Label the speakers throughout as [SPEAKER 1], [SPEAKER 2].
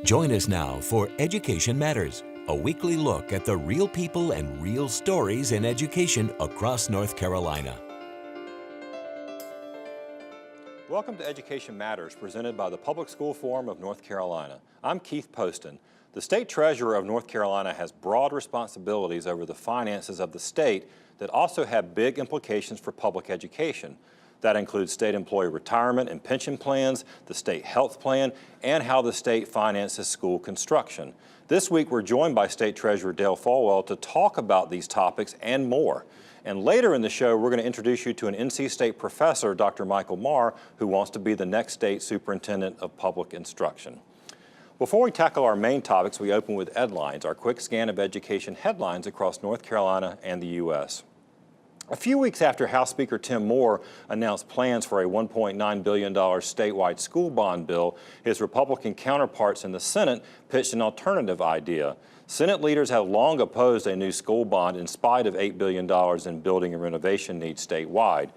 [SPEAKER 1] Join us now for Education Matters, a weekly look at the real people and real stories in education across North Carolina.
[SPEAKER 2] Welcome to Education Matters, presented by the Public School Forum of North Carolina. I'm Keith Poston. The State Treasurer of North Carolina has broad responsibilities over the finances of the state that also have big implications for public education. That includes state employee retirement and pension plans, the state health plan, and how the state finances school construction. This week, we're joined by State Treasurer Dale Folwell to talk about these topics and more. And later in the show, we're going to introduce you to an NC State professor, Dr. Michael Marr, who wants to be the next state superintendent of public instruction. Before we tackle our main topics, we open with EdLines, our quick scan of education headlines across North Carolina and the U.S. A few weeks after House Speaker Tim Moore announced plans for a $1.9 billion statewide school bond bill, his Republican counterparts in the Senate pitched an alternative idea. Senate leaders have long opposed a new school bond in spite of $8 billion in building and renovation needs statewide.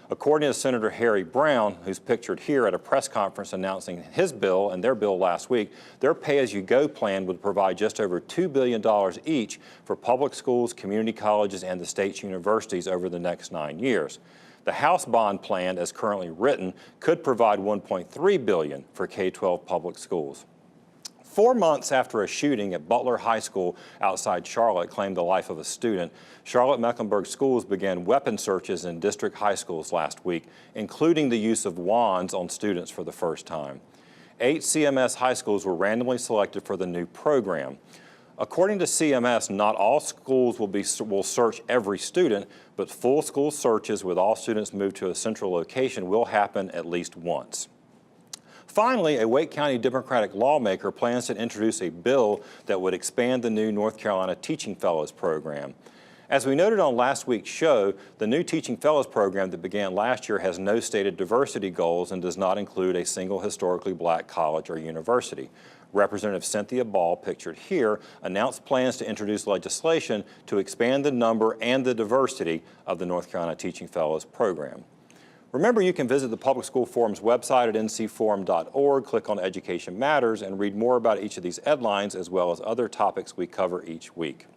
[SPEAKER 2] According to Senator Harry Brown, who's pictured here at a press conference announcing his bill and their bill last week, their pay-as-you-go plan would provide just over $2 billion each for public schools, community colleges, and the state's universities over the next 9 years. The House bond plan, as currently written, could provide $1.3 billion for K-12 public schools. 4 months after a shooting at Butler High School outside Charlotte claimed the life of a student, Charlotte-Mecklenburg schools began weapon searches in district high schools last week, including the use of wands on students for the first time. 8 CMS high schools were randomly selected for the new program. According to CMS, not all schools will search every student, but full school searches with all students moved to a central location will happen at least once. Finally, a Wake County Democratic lawmaker plans to introduce a bill that would expand the new North Carolina Teaching Fellows program. As we noted on last week's show, the new Teaching Fellows program that began last year has no stated diversity goals and does not include a single historically black college or university. Representative Cynthia Ball, pictured here, announced plans to introduce legislation to expand the number and the diversity of the North Carolina Teaching Fellows program. Remember, you can visit the Public School Forum's website at ncforum.org, click on Education Matters, and read more about each of these headlines as well as other topics we cover each week.